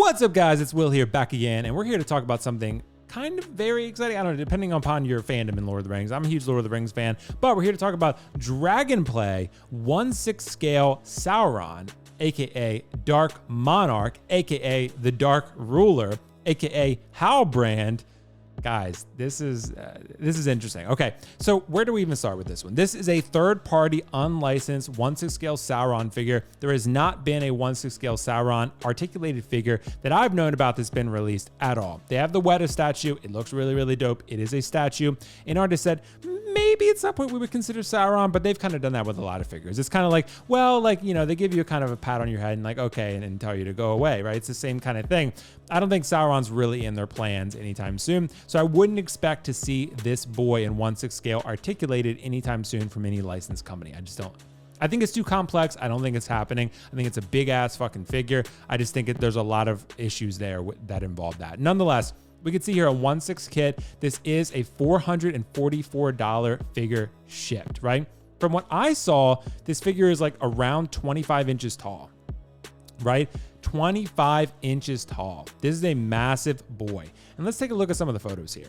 What's up, guys? It's Will here, back again, and we're here to talk about something kind of very exciting. I don't know, depending upon your fandom in Lord of the Rings. I'm a huge Lord of the Rings fan, but we're here to talk about Dragonplay 1/6 scale Sauron, aka Dark Monarch, aka the Dark Ruler, aka Halbrand. Guys, this is interesting. Okay, so where do we even start with this one? This is a third-party, unlicensed 1/6 scale Sauron figure. There has not been a 1/6 scale Sauron articulated figure that I've known about that's been released at all. They have the Weta statue. It looks really, really dope. It is a statue. An artist said, maybe at some point we would consider Sauron, but they've kind of done that with a lot of figures. It's kind of like, well, like, you know, they give you a kind of a pat on your head and like, okay, and tell you to go away, right? It's the same kind of thing. I don't think Sauron's really in their plans anytime soon, so I wouldn't expect to see this boy in 1/6 scale articulated anytime soon from any licensed company. I just don't. I think it's too complex. I don't think it's happening. I think it's a big ass fucking figure. I just think there's a lot of issues there that involve that. Nonetheless, we can see here a 1/6 kit. This is a $444 figure shipped, right? From what I saw, this figure is like around 25 inches tall, right? 25 inches tall. This is a massive boy. And let's take a look at some of the photos here.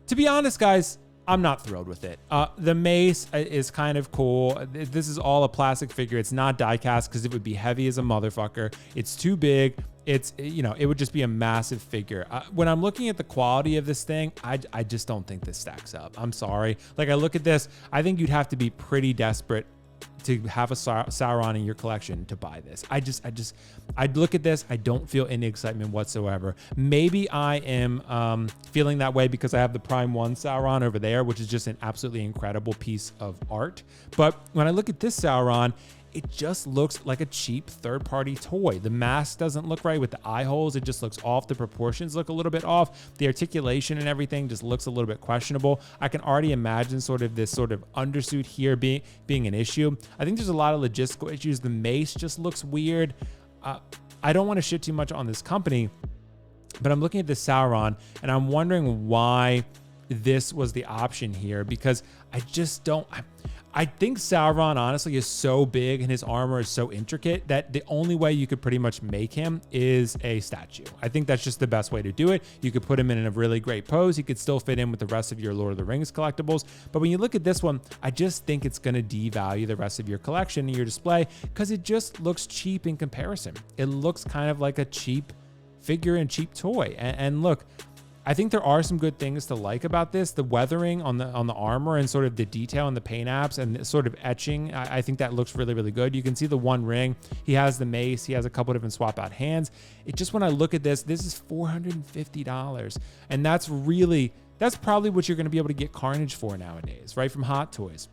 To be honest, guys, I'm not thrilled with it. The mace is kind of cool. This is all a plastic figure. It's not die cast because it would be heavy as a motherfucker. It's too big. It's, you know, it would just be a massive figure. When I'm looking at the quality of this thing, I just don't think this stacks up. I'm sorry. Like, I look at this, I think you'd have to be pretty desperate to have a Sauron in your collection to buy this. I'd look at this. I don't feel any excitement whatsoever. Maybe I am feeling that way because I have the Prime 1 Sauron over there, which is just an absolutely incredible piece of art. But when I look at this Sauron, it just looks like a cheap third-party toy. The mask doesn't look right with the eye holes. It just looks off. The proportions look a little bit off. The articulation and everything just looks a little bit questionable. I can already imagine sort of this sort of undersuit here being an issue. I think there's a lot of logistical issues. The mace just looks weird. I don't want to shit too much on this company, but I'm looking at this Sauron and I'm wondering why this was the option here, because I just don't. I think Sauron honestly is so big and his armor is so intricate that the only way you could pretty much make him is a statue. I think that's just the best way to do it. You could put him in a really great pose. He could still fit in with the rest of your Lord of the Rings collectibles. But when you look at this one, I just think it's going to devalue the rest of your collection and your display because it just looks cheap in comparison. It looks kind of like a cheap figure and cheap toy. And look, I think there are some good things to like about this. The weathering on the armor and sort of the detail in the paint apps and sort of etching, I think that looks really, really good. You can see the one ring. He has the mace. He has a couple different swap out hands. It just, when I look at this is $450. And that's probably what you're going to be able to get Carnage for nowadays, right? From Hot Toys.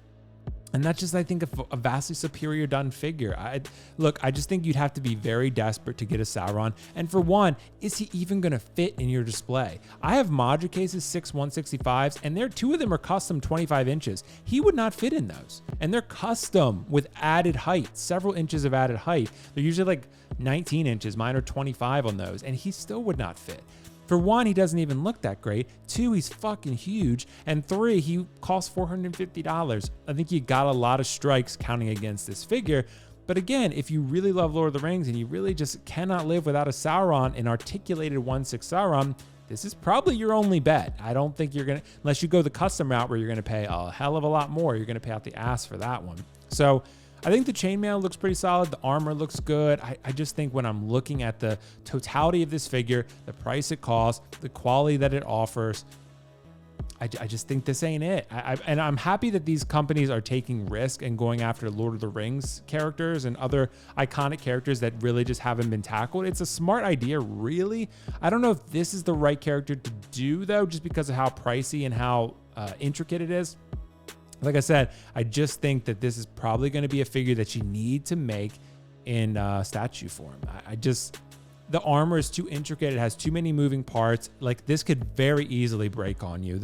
And that's just, I think, a vastly superior done figure. I just think you'd have to be very desperate to get a Sauron. And for one, is he even going to fit in your display? I have Modra cases, 6 165s, and two of them are custom 25 inches. He would not fit in those. And they're custom with added height, several inches of added height. They're usually like 19 inches. Mine are 25 on those, and he still would not fit. For one, he doesn't even look that great. Two, he's fucking huge. And three, he costs $450. I think you got a lot of strikes counting against this figure. But again, if you really love Lord of the Rings and you really just cannot live without a Sauron, an articulated 1/6 Sauron, this is probably your only bet. I don't think you're going to, unless you go the custom route where you're going to pay a hell of a lot more, you're going to pay out the ass for that one. So I think the chainmail looks pretty solid. The armor looks good. I just think when I'm looking at the totality of this figure, the price it costs, the quality that it offers, I just think this ain't it. And I'm happy that these companies are taking risk and going after Lord of the Rings characters and other iconic characters that really just haven't been tackled. It's a smart idea, really. I don't know if this is the right character to do, though, just because of how pricey and how intricate it is. Like I said, I just think that this is probably going to be a figure that you need to make in statue form. The armor is too intricate. It has too many moving parts. Like, this could very easily break on you.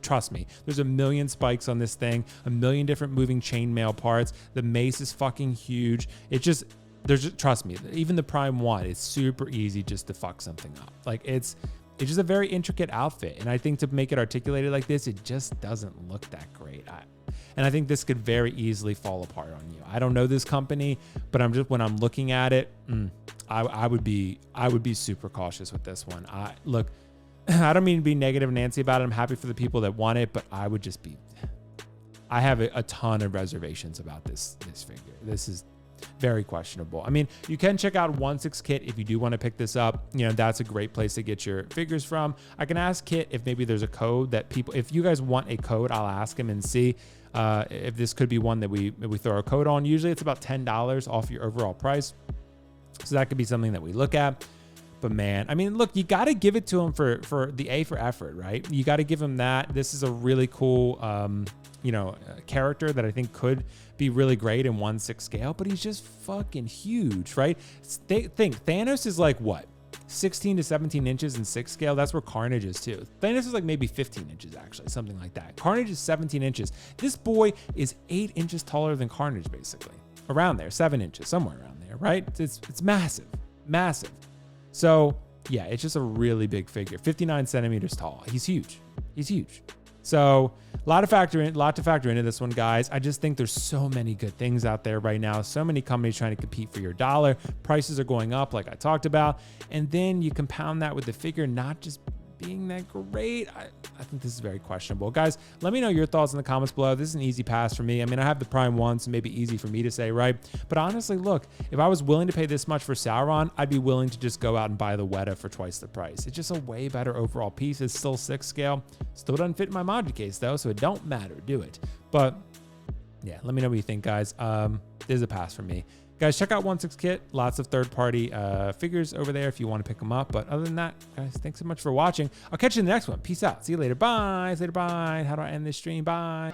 Trust me, there's a million spikes on this thing, a million different moving chainmail parts. The mace is fucking huge. Trust me, even the Prime 1, it's super easy just to fuck something up. Like, it's just a very intricate outfit. And I think to make it articulated like this, it just doesn't look that great. And I think this could very easily fall apart on you. I don't know this company, but when I'm looking at it, I would be super cautious with this one. Look, I don't mean to be negative Nancy about it. I'm happy for the people that want it, but I have a ton of reservations about this figure. This is very questionable. I mean, you can check out 1/6 Kit if you do want to pick this up. You know, that's a great place to get your figures from. I can ask Kit if maybe there's a code that if you guys want a code, I'll ask him and see if this could be one that we throw a code on. Usually it's about $10 off your overall price. So that could be something that we look at. But man, I mean, look, you got to give it to him for the A for effort, right? You got to give him that. This is a really cool, character that I think could be really great in 1/6 scale, but he's just fucking huge, right? Think Thanos is like what? 16 to 17 inches in 6 scale. That's where Carnage is too. Thanos is like maybe 15 inches actually, something like that. Carnage is 17 inches. This boy is 8 inches taller than Carnage, basically. Around there, 7 inches, somewhere around there, right? It's massive, massive. So yeah, it's just a really big figure. 59 centimeters tall. He's huge. He's huge. So a lot to factor into this one, guys. I just think there's so many good things out there right now. So many companies trying to compete for your dollar. Prices are going up, like I talked about. And then you compound that with the figure not just being that great. I think this is very questionable. Guys, let me know your thoughts in the comments below. This is an easy pass for me. I mean, I have the Prime 1, so maybe easy for me to say, right? But honestly, look, if I was willing to pay this much for Sauron, I'd be willing to just go out and buy the Weta for twice the price. It's just a way better overall piece. It's still 6 scale. Still doesn't fit in my Modgy case, though, so it don't matter. Do it. But yeah, let me know what you think, guys. This is a pass for me. Guys, check out 1/6 Kit. Lots of third-party figures over there if you want to pick them up. But other than that, guys, thanks so much for watching. I'll catch you in the next one. Peace out. See you later. Bye. See you later. Bye. How do I end this stream? Bye.